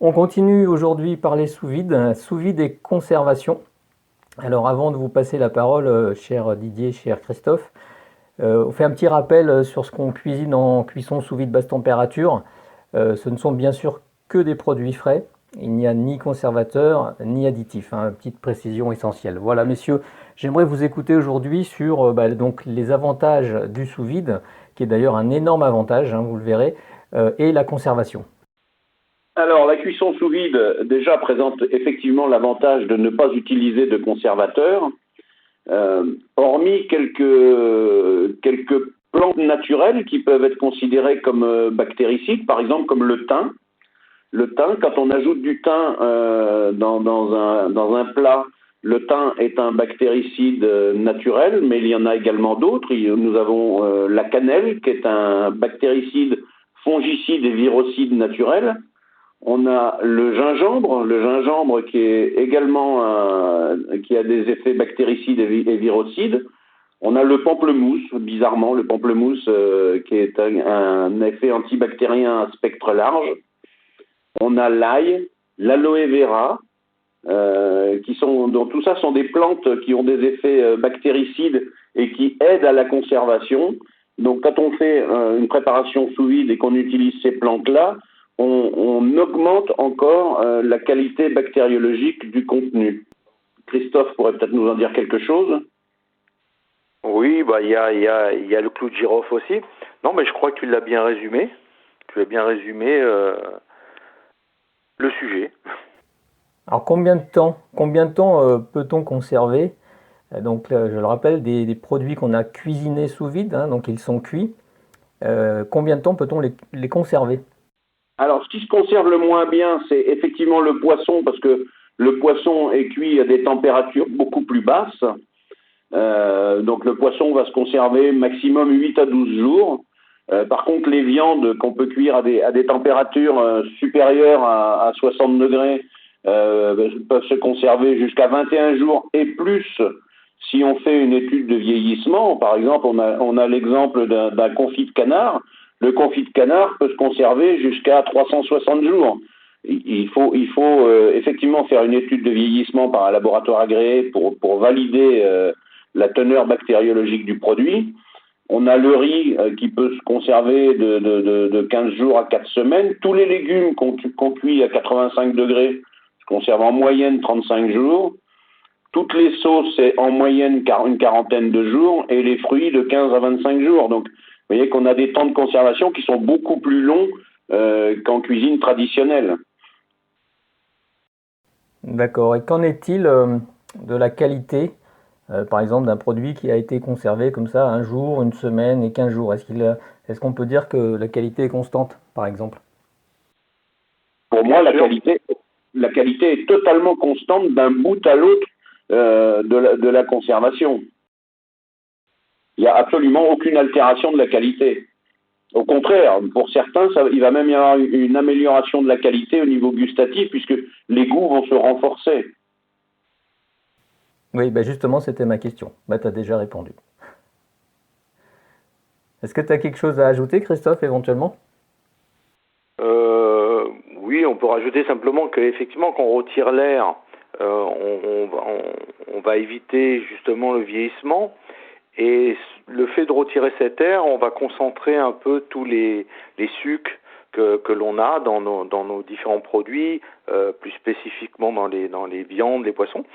On continue aujourd'hui par les sous vide et conservation. Alors avant de vous passer la parole, cher Didier, cher Christophe, on fait un petit rappel sur ce qu'on cuisine en cuisson sous vide basse température. Ce ne sont bien sûr que des produits frais. Il n'y a ni conservateur ni additif, hein, petite précision essentielle. Voilà, messieurs, j'aimerais vous écouter aujourd'hui sur donc les avantages du sous vide, qui est d'ailleurs un énorme avantage, hein, vous le verrez, et la conservation. Alors, la cuisson sous vide, déjà, présente effectivement l'avantage de ne pas utiliser de conservateur, hormis quelques plantes naturelles qui peuvent être considérées comme bactéricides, par exemple comme le thym. Le thym, quand on ajoute du thym dans un plat, le thym est un bactéricide naturel, mais il y en a également d'autres. Nous avons la cannelle, qui est un bactéricide, fongicide et virocide naturel. On a le gingembre qui est également qui a des effets bactéricides et virocides. On a le pamplemousse, bizarrement, le pamplemousse qui est un effet antibactérien à spectre large. On a l'ail, l'aloe vera, donc tout ça sont des plantes qui ont des effets bactéricides et qui aident à la conservation. Donc quand on fait une préparation sous vide et qu'on utilise ces plantes-là, on augmente encore la qualité bactériologique du contenu. Christophe pourrait peut-être nous en dire quelque chose. Oui, il y a le clou de girofle aussi. Non, mais je crois que tu l'as bien résumé. Tu as bien résumé le sujet. Alors combien de temps peut-on conserver donc je le rappelle, des produits qu'on a cuisinés sous vide, hein, donc ils sont cuits. Combien de temps peut-on les conserver? Alors, ce qui se conserve le moins bien, c'est effectivement le poisson, parce que le poisson est cuit à des températures beaucoup plus basses. Donc, le poisson va se conserver maximum 8 à 12 jours. Par contre, les viandes qu'on peut cuire à des températures supérieures à 60 degrés peuvent se conserver jusqu'à 21 jours et plus si on fait une étude de vieillissement. Par exemple, on a l'exemple d'un confit de canard. Le confit de canard peut se conserver jusqu'à 360 jours. Il faut effectivement faire une étude de vieillissement par un laboratoire agréé pour valider la teneur bactériologique du produit. On a le riz qui peut se conserver de 15 jours à 4 semaines. Tous les légumes qu'on cuit à 85 degrés se conservent en moyenne 35 jours. Toutes les sauces, c'est en moyenne une quarantaine de jours. Et les fruits, de 15 à 25 jours. Donc, vous voyez qu'on a des temps de conservation qui sont beaucoup plus longs qu'en cuisine traditionnelle. D'accord. Et qu'en est-il de la qualité, par exemple, d'un produit qui a été conservé comme ça un jour, une semaine et 15 jours? Est-ce qu'on peut dire que la qualité est constante, par exemple? Pour moi, la qualité est totalement constante d'un bout à l'autre de la conservation. Il n'y a absolument aucune altération de la qualité. Au contraire, pour certains, il va même y avoir une amélioration de la qualité au niveau gustatif, puisque les goûts vont se renforcer. Oui, ben justement, c'était ma question. Bah, tu as déjà répondu. Est-ce que tu as quelque chose à ajouter, Christophe, éventuellement? Oui, on peut rajouter simplement qu'effectivement, quand on retire l'air, on va éviter justement le vieillissement. Et le fait de retirer cet air, on va concentrer un peu tous les sucs que l'on a dans nos différents produits, plus spécifiquement dans les viandes, les poissons.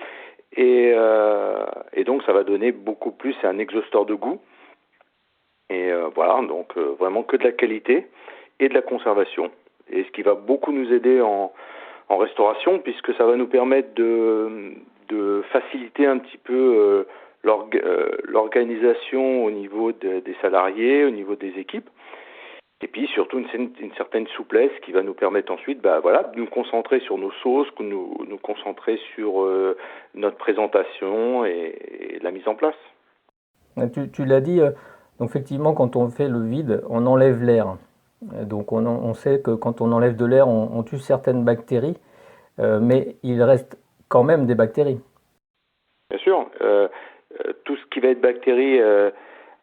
Et donc ça va donner beaucoup plus, c'est un exhausteur de goût. Et voilà, donc vraiment que de la qualité et de la conservation. Et ce qui va beaucoup nous aider en restauration, puisque ça va nous permettre de faciliter un petit peu l'organisation au niveau des salariés, au niveau des équipes, et puis surtout une certaine souplesse qui va nous permettre ensuite de nous concentrer sur nos sauces, nous concentrer sur notre présentation et la mise en place. Tu l'as dit, donc effectivement, quand on fait le vide, on enlève l'air. Donc on sait que quand on enlève de l'air, on tue certaines bactéries, mais il reste quand même des bactéries. Bien sûr, tout ce qui va être bactéries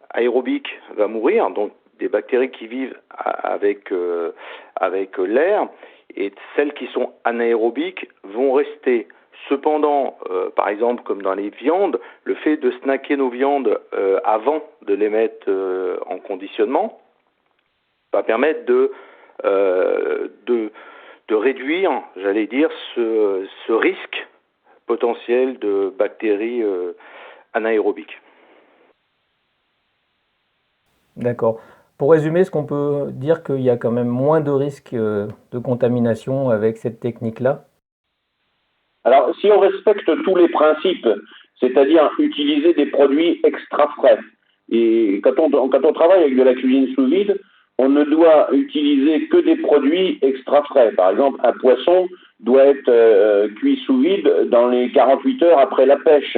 aérobiques va mourir, donc des bactéries qui vivent avec l'air. et celles qui sont anaérobiques vont rester. Cependant, par exemple, comme dans les viandes, le fait de snacker nos viandes avant de les mettre en conditionnement va permettre de réduire, j'allais dire, ce risque potentiel de bactéries anaérobiques. D'accord. Pour résumer, est-ce qu'on peut dire qu'il y a quand même moins de risques de contamination avec cette technique-là? Alors, si on respecte tous les principes, c'est-à-dire utiliser des produits extra frais, et quand on travaille avec de la cuisine sous vide, on ne doit utiliser que des produits extra frais. Par exemple, un poisson doit être cuit sous vide dans les 48 heures après la pêche.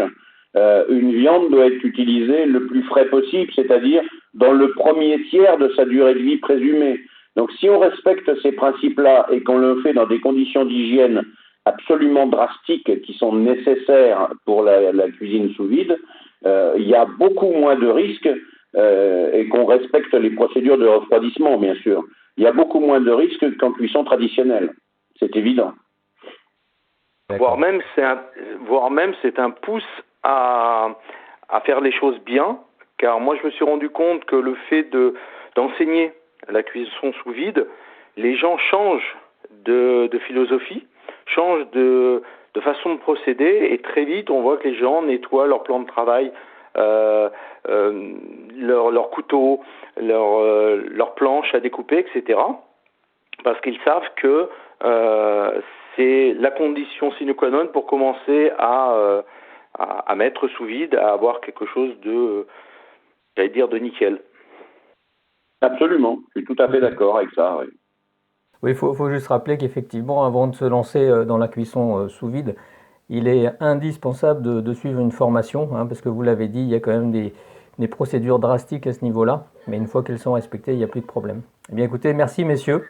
Une viande doit être utilisée le plus frais possible, c'est-à-dire dans le premier tiers de sa durée de vie présumée. Donc si on respecte ces principes-là et qu'on le fait dans des conditions d'hygiène absolument drastiques qui sont nécessaires pour la cuisine sous vide, il y a beaucoup moins de risques et qu'on respecte les procédures de refroidissement, bien sûr. Il y a beaucoup moins de risques qu'en cuisson traditionnelle. C'est évident. Voire même c'est un pouce à faire les choses bien, car moi je me suis rendu compte que le fait d'enseigner la cuisson sous vide, les gens changent de philosophie, changent de façon de procéder, et très vite on voit que les gens nettoient leur plan de travail, leur couteau, leur planche à découper, etc. Parce qu'ils savent que c'est la condition sine qua non pour commencer à mettre sous vide, à avoir quelque chose j'allais dire, de nickel. Absolument, je suis tout à fait d'accord avec ça. Oui. Oui, il faut juste rappeler qu'effectivement, avant de se lancer dans la cuisson sous vide, il est indispensable de suivre une formation, hein, parce que vous l'avez dit, il y a quand même des procédures drastiques à ce niveau-là, mais une fois qu'elles sont respectées, il n'y a plus de problème. Eh bien écoutez, merci messieurs.